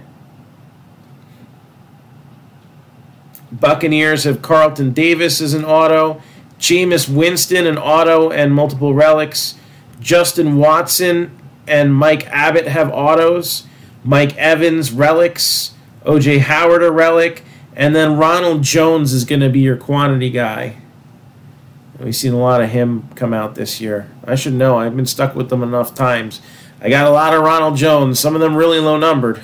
Buccaneers have Carlton Davis as an auto, Jameis Winston an auto and multiple relics, Justin Watson and Mike Abbott have autos, Mike Evans relics, O.J. Howard a relic, and then Ronald Jones is going to be your quantity guy. We've seen a lot of him come out this year. I should know. I've been stuck with them enough times. I got a lot of Ronald Jones, some of them really low numbered.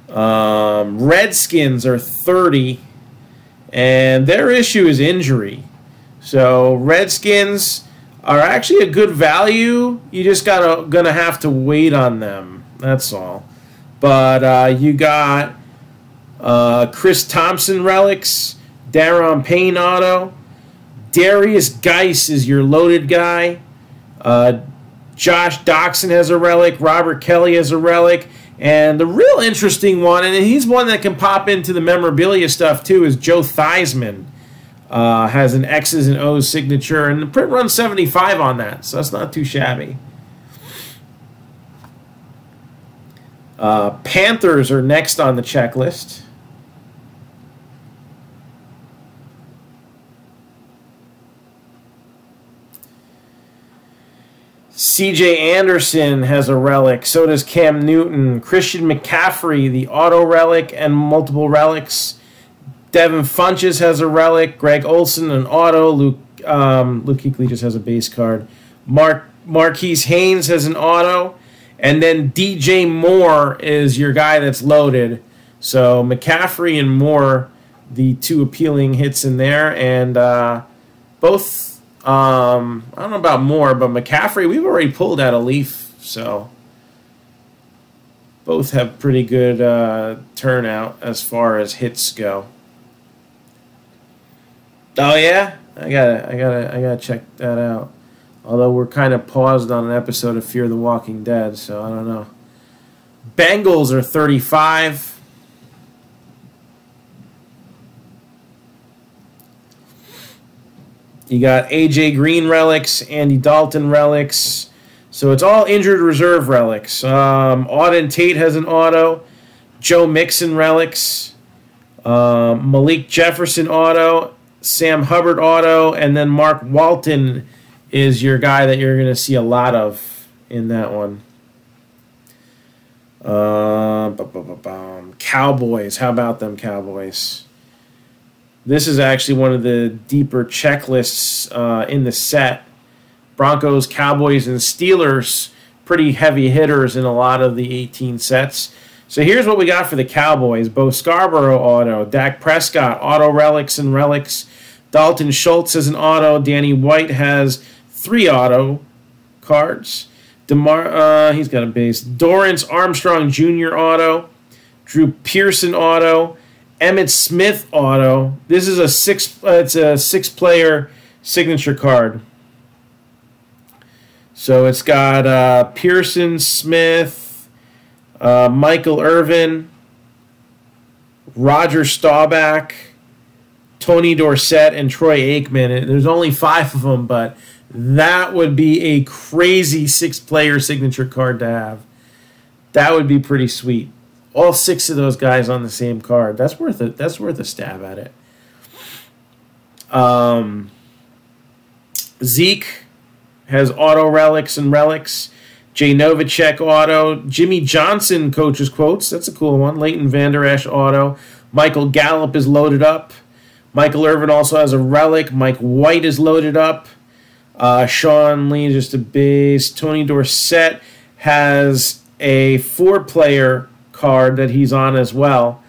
Redskins are 30, and their issue is injury. So Redskins are actually a good value. You just gonna have to wait on them. That's all. But you got Chris Thompson relics, Daron Payne auto, Darius Geis is your loaded guy. Josh Doxson has a relic. Robert Kelly has a relic. And the real interesting one, and he's one that can pop into the memorabilia stuff too, is Joe Theismann. Has an X's and O's signature, and the print runs 75 on that, so that's not too shabby. Panthers are next on the checklist. C.J. Anderson has a relic. So does Cam Newton. Christian McCaffrey, the auto relic and multiple relics. Devin Funchess has a relic. Greg Olson, an auto. Luke Kuechly just has a base card. Marquise Haynes has an auto. And then DJ Moore is your guy that's loaded. So McCaffrey and Moore, the two appealing hits in there. And both... I don't know about Moore, but McCaffrey, we've already pulled out a Leaf, so both have pretty good turnout as far as hits go. Oh yeah, I gotta check that out. Although we're kind of paused on an episode of Fear the Walking Dead, so I don't know. Bengals are 35. You got A.J. Green relics, Andy Dalton relics. So it's all injured reserve relics. Auden Tate has an auto. Joe Mixon relics. Malik Jefferson auto. Sam Hubbard auto. And then Mark Walton is your guy that you're going to see a lot of in that one. Cowboys. How about them Cowboys? This is actually one of the deeper checklists in the set. Broncos, Cowboys, and Steelers, pretty heavy hitters in a lot of the 18 sets. So here's what we got for the Cowboys. Bo Scarborough auto. Dak Prescott, auto relics and relics. Dalton Schultz has an auto. Danny White has 3 auto cards. He's got a base. Dorrance Armstrong Jr. auto. Drew Pearson auto. Emmitt Smith auto. This is a six-player signature card. So it's got Pearson, Smith, Michael Irvin, Roger Staubach, Tony Dorsett, and Troy Aikman. There's only 5 of them, but that would be a crazy 6-player signature card to have. That would be pretty sweet. All 6 of those guys on the same card. That's worth it. That's worth a stab at it. Zeke has auto relics and relics. Jay Novacek auto. Jimmy Johnson coach's quotes. That's a cool one. Leighton Vander Esch auto. Michael Gallup is loaded up. Michael Irvin also has a relic. Mike White is loaded up. Sean Lee, just a base. Tony Dorsett has a 4-player card that he's on as well.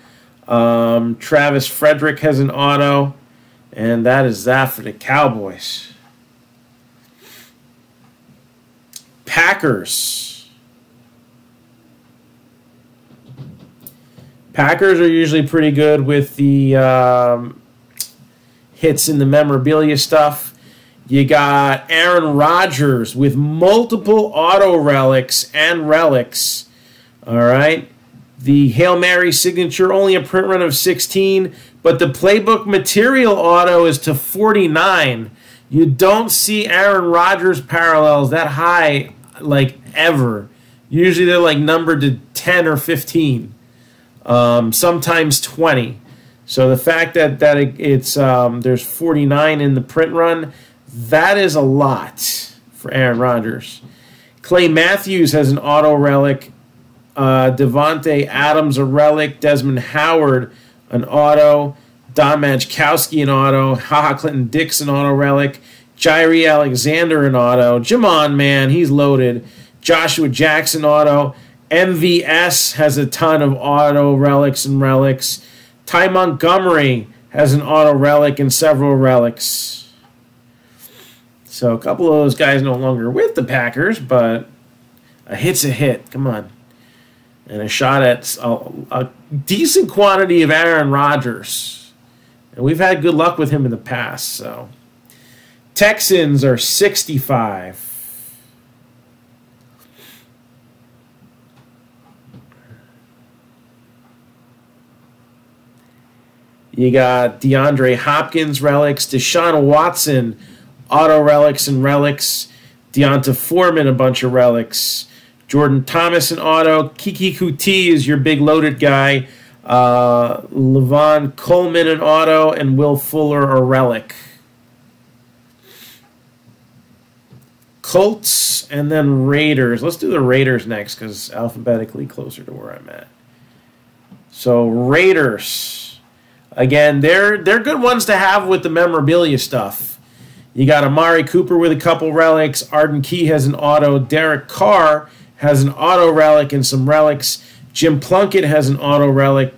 Travis Frederick has an auto, and that is that for the Cowboys. Packers. Packers are usually pretty good with the hits in the memorabilia stuff. You got Aaron Rodgers with multiple auto relics and relics. All right. The Hail Mary signature, only a print run of 16, but the playbook material auto is to 49. You don't see Aaron Rodgers parallels that high, like, ever. Usually they're, like, numbered to 10 or 15, sometimes 20. So the fact that it's there's 49 in the print run, that is a lot for Aaron Rodgers. Clay Matthews has an auto relic. Devontae Adams a relic. Desmond Howard an auto. Don Majkowski an auto. HaHa Clinton Dix an auto relic. Jairi Alexander an auto. Jamon, man, he's loaded. Joshua Jackson auto. MVS has a ton of auto relics and relics. Ty Montgomery has an auto relic and several relics. So a couple of those guys no longer with the Packers, but a hit's a hit. Come on. and a shot at a decent quantity of Aaron Rodgers. And we've had good luck with him in the past. So Texans are 65. You got DeAndre Hopkins relics, Deshaun Watson auto relics and relics, Deonta Foreman a bunch of relics, Jordan Thomas an auto, Kiki Kuti is your big loaded guy, Levon Coleman an auto, and Will Fuller a relic. Colts and then Raiders. Let's do the Raiders next because alphabetically closer to where I'm at. So Raiders. Again, they're good ones to have with the memorabilia stuff. You got Amari Cooper with a couple relics. Arden Key has an auto. Derek Carr has an auto relic and some relics. Jim Plunkett has an auto relic.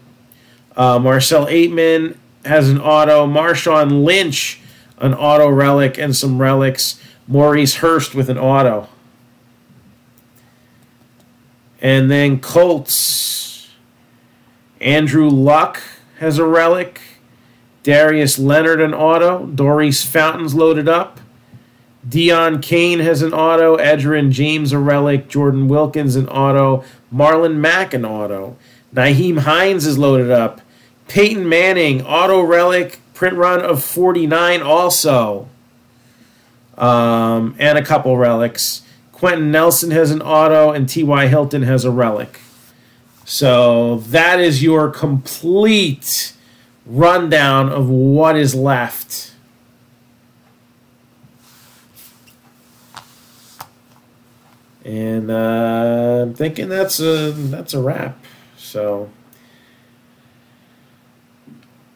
Marcel Aitman has an auto. Marshawn Lynch, an auto relic and some relics. Maurice Hurst with an auto. And then Colts. Andrew Luck has a relic. Darius Leonard an auto. Doris Fountain's loaded up. Deion Kane has an auto. Edgerrin James a relic. Jordan Wilkins an auto. Marlon Mack an auto. Nyheim Hines is loaded up. Peyton Manning auto relic. Print run of 49 also. And a couple relics. Quentin Nelson has an auto. And T.Y. Hilton has a relic. So that is your complete rundown of what is left. And I'm thinking that's a wrap. So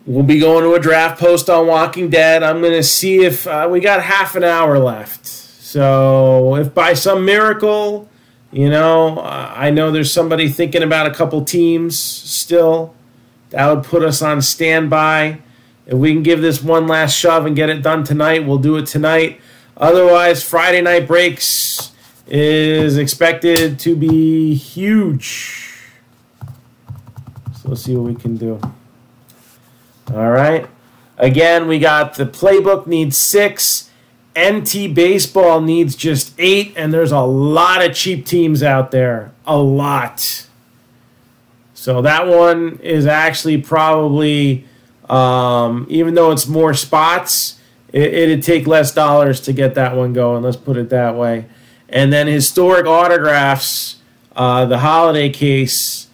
we'll be going to a draft post on Walking Dead. I'm going to see if we got half an hour left. So if by some miracle, you know, I know there's somebody thinking about a couple teams still. That would put us on standby. If we can give this one last shove and get it done tonight, we'll do it tonight. Otherwise, Friday night breaks is expected to be huge. So let's see what we can do. All right. Again, we got the playbook needs 6. NT Baseball needs just 8, and there's a lot of cheap teams out there. A lot. So that one is actually probably, even though it's more spots, it'd take less dollars to get that one going. Let's put it that way. And then historic autographs, the holiday case.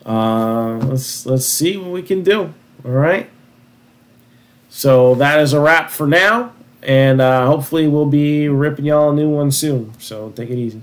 Let's see what we can do. All right. So that is a wrap for now. And hopefully we'll be ripping y'all a new one soon. So take it easy.